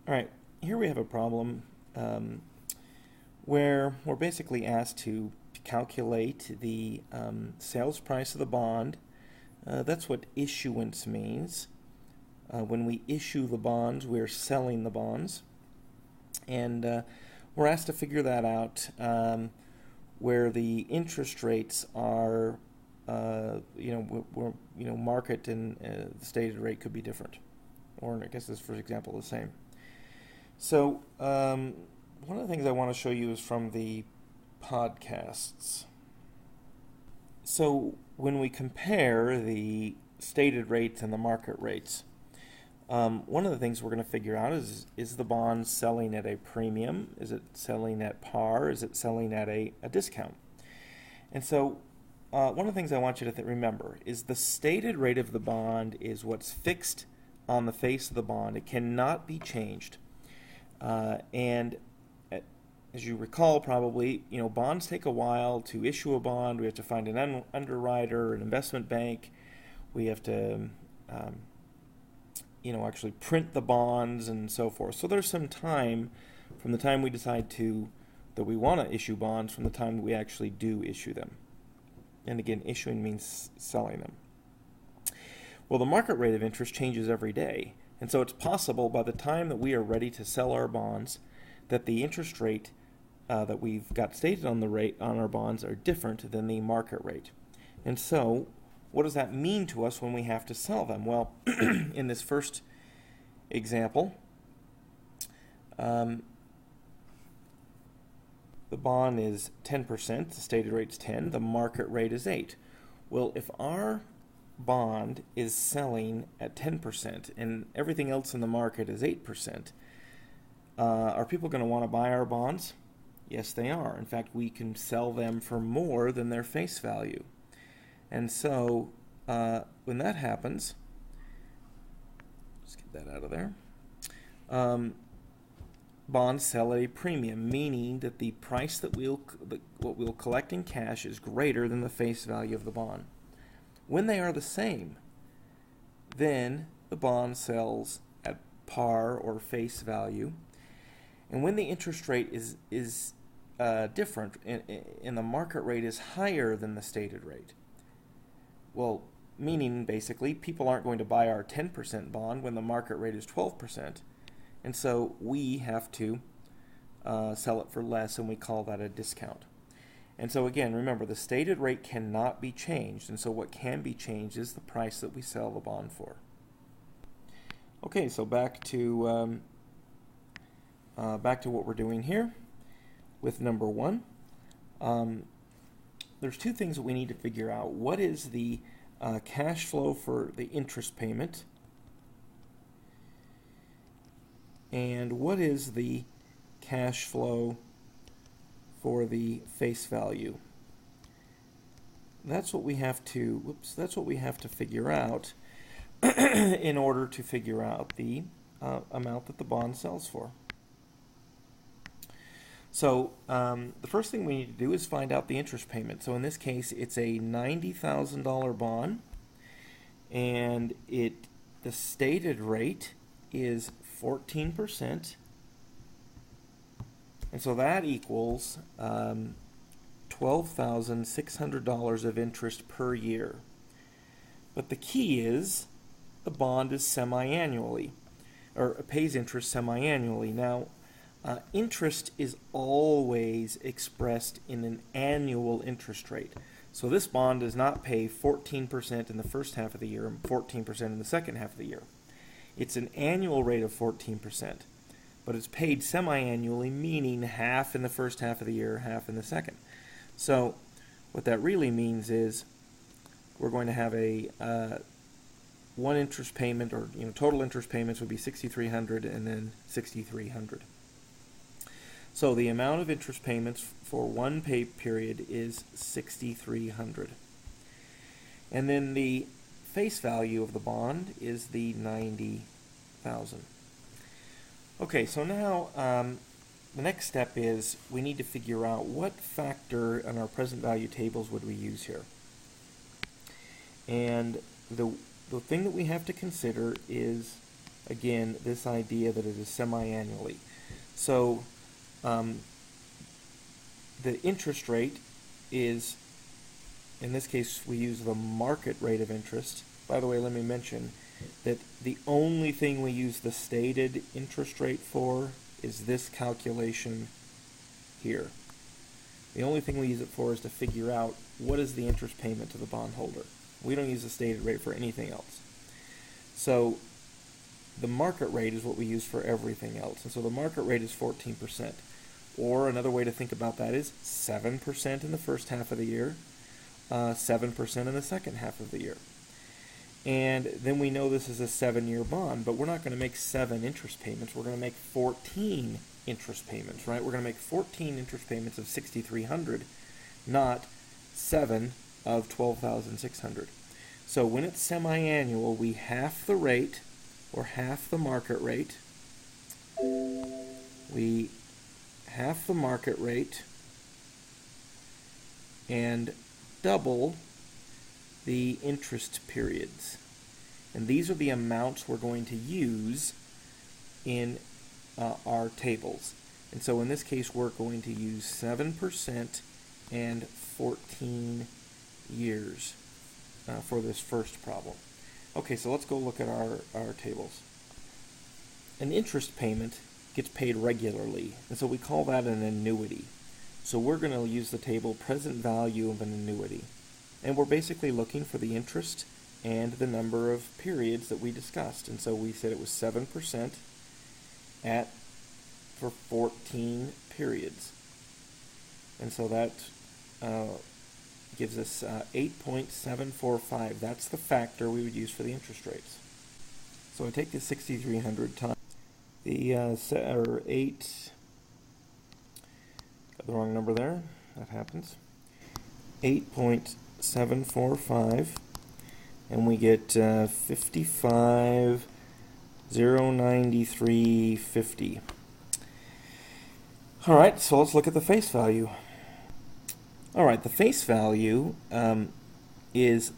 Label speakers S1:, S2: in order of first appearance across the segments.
S1: All right, here we have a problem where we're basically asked to calculate the sales price of the bond. That's what issuance means. When we issue the bonds, we're selling the bonds. And we're asked to figure that out where the interest rates are, market and the stated rate could be different. Or I guess this, for example, the same. So one of the things I want to show you is from the podcasts. So when we compare the stated rates and the market rates, one of the things we're going to figure out is the bond selling at a premium? Is it selling at par? Is it selling at a discount? And so one of the things I want you to remember is the stated rate of the bond is what's fixed on the face of the bond. It cannot be changed. And as you recall, probably, bonds take a while to issue a bond. We have to find an underwriter, an investment bank. We have to, actually print the bonds and so forth. So there's some time from the time we decide that we want to issue bonds from the time we actually do issue them. And again, issuing means selling them. Well, the market rate of interest changes every day. And so it's possible by the time that we are ready to sell our bonds that the interest rate that we've got stated on the rate on our bonds are different than the market rate. And so what does that mean to us when we have to sell them? Well, in this first example, the bond is 10%, the stated rate's 10, the market rate is 8. Well, if our bond is selling at 10% and everything else in the market is 8%, are people going to want to buy our bonds? Yes, they are. In fact, we can sell them for more than their face value. And so when that happens, let's get that out of there, bonds sell at a premium, meaning that the price that what we'll collect in cash is greater than the face value of the bond. When they are the same, then the bond sells at par or face value. And when the interest rate is different and the market rate is higher than the stated rate, well, meaning basically people aren't going to buy our 10% bond when the market rate is 12%. And so we have to sell it for less, and we call that a discount. And so again, remember, the stated rate cannot be changed, and so what can be changed is the price that we sell the bond for. Okay, so back to what we're doing here with number 1. There's two things that we need to figure out. What is the cash flow for the interest payment? And what is the cash flow for the face value? That's what we have to figure out in order to figure out the amount that the bond sells for. So the first thing we need to do is find out the interest payment. So in this case, it's a $90,000 bond, and the stated rate is 14%, and so that equals $12,600 of interest per year. But the key is the bond is semi-annually, or pays interest semi-annually. Now, interest is always expressed in an annual interest rate. So this bond does not pay 14% in the first half of the year and 14% in the second half of the year. It's an annual rate of 14%, but it's paid semi-annually, meaning half in the first half of the year, half in the second. So what that really means is we're going to have a one interest payment, or total interest payments would be $6,300 and then $6,300. So the amount of interest payments for one pay period is $6,300. And then the face value of the bond is the $90,000. Okay, so now the next step is we need to figure out what factor in our present value tables would we use here. And the thing that we have to consider is again, this idea that it is semi-annually. So the interest rate is, in this case, we use the market rate of interest. By the way, let me mention that the only thing we use the stated interest rate for is this calculation here. The only thing we use it for is to figure out what is the interest payment to the bondholder. We don't use the stated rate for anything else. So the market rate is what we use for everything else. And so the market rate is 14%. Or another way to think about that is 7% in the first half of the year, 7% in the second half of the year. And then we know this is a 7-year bond, but we're not going to make 7 interest payments. We're going to make 14 interest payments, right? We're going to make 14 interest payments of $6,300, not 7 of $12,600. So when it's semi-annual, we half the rate, or half the market rate. We half the market rate and double the interest periods. And these are the amounts we're going to use in our tables. And so in this case, we're going to use 7% and 14 years for this first problem. Okay, so let's go look at our tables. An interest payment gets paid regularly, and so we call that an annuity. So we're going to use the table present value of an annuity. And we're basically looking for the interest and the number of periods that we discussed. And so we said it was 7% for 14 periods. And so that gives us 8.745. That's the factor we would use for the interest rates. So I take the 6,300 times the 8, got the wrong number there, that happens, 8.745, and we get 55,093.50. All right, so let's look at the face value. All right, the face value is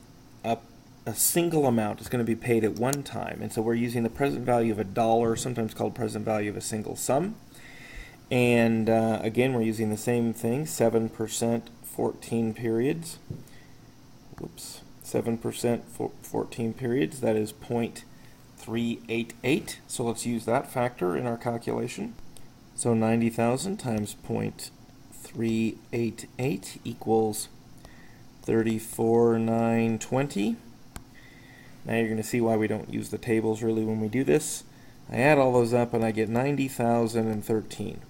S1: a single amount. It's going to be paid at one time, and so we're using the present value of $1, sometimes called present value of a single sum. And again, we're using the same thing, 7%, 14 periods. Whoops, 7% for 14 periods, that is 0.388. So let's use that factor in our calculation. So 90,000 times 0.388 equals 34,920. Now you're going to see why we don't use the tables really when we do this. I add all those up and I get 90,013.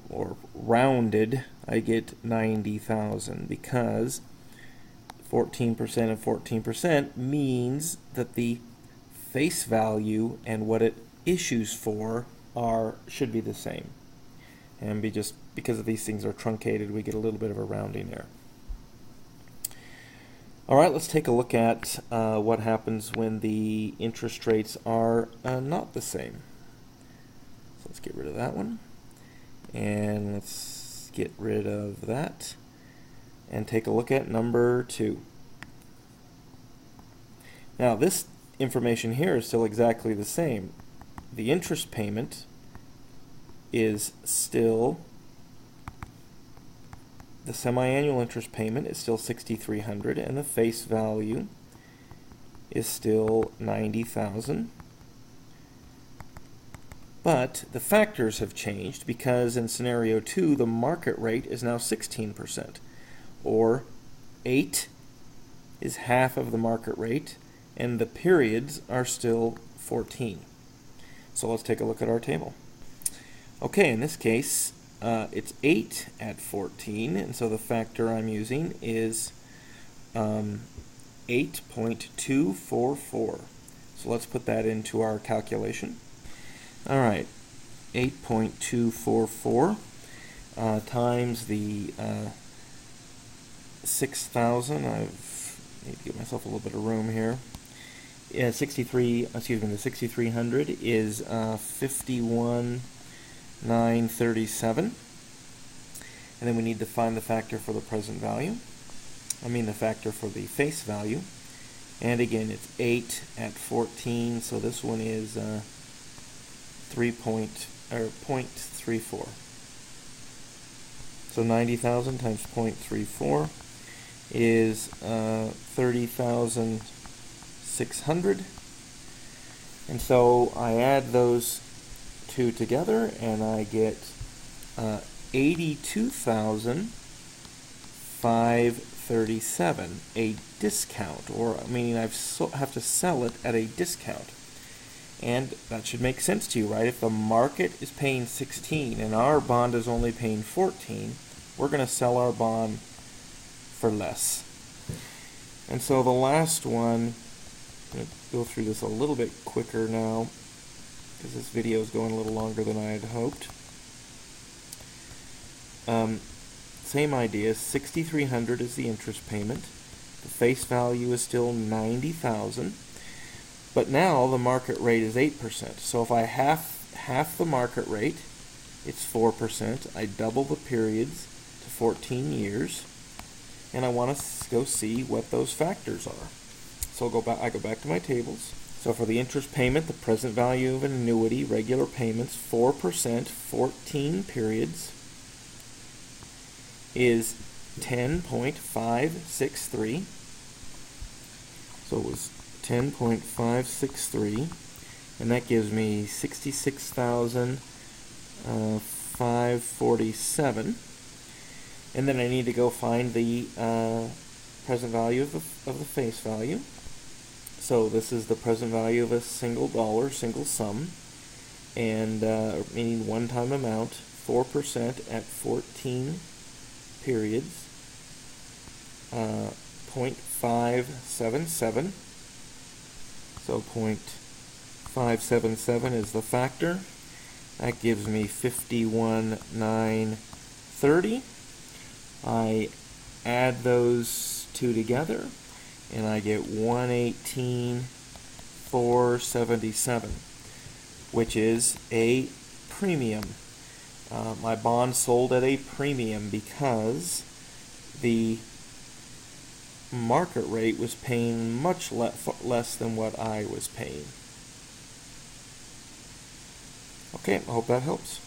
S1: Or rounded, I get 90,000 because 14% of 14% means that the face value and what it issues for should be the same. And just because of these things are truncated, we get a little bit of a rounding error. All right, let's take a look at what happens when the interest rates are not the same. So let's get rid of that one. And let's get rid of that. And take a look at number 2. Now, this information here is still exactly the same. The interest payment is still, the semi-annual interest payment is still $6,300, and the face value is still 90,000. But the factors have changed because in scenario 2, the market rate is now 16%, or 8 is half of the market rate, and the periods are still 14. So let's take a look at our table. Okay, in this case, it's 8 at 14, and so the factor I'm using is 8.244. So let's put that into our calculation. All right, 8.244 times the 6,000. I need to give myself a little bit of room here. The 6,300 is 51,937. And then we need to find the factor for the present value. The factor for the face value. And again, it's 8 at 14, so this one is 0.34. So 90,000 times 0.34 is 30,600. And so I add those two together and I get 82,537, a discount, or meaning I have to sell it at a discount. And that should make sense to you, right? If the market is paying 16 and our bond is only paying 14, we're going to sell our bond for less. And so the last one, I'm going to go through this a little bit quicker now because this video is going a little longer than I had hoped. Same idea, 6,300 is the interest payment. The face value is still 90,000. But now the market rate is 8%. So if I half the market rate, it's 4%. I double the periods to 14 years. And I want to go see what those factors are. So I go back to my tables. So for the interest payment, the present value of an annuity, regular payments, 4%, 14 periods, is 10.563. So it was 10.563, and that gives me 66,547. And then I need to go find the present value of the face value. So this is the present value of a single dollar, single sum, and meaning one-time amount, 4% at 14 periods, 0.577. So 0.577 is the factor. That gives me 51,930. I add those two together and I get 118,477, which is a premium. My bond sold at a premium because the market rate was paying much less than what I was paying. Okay, I hope that helps.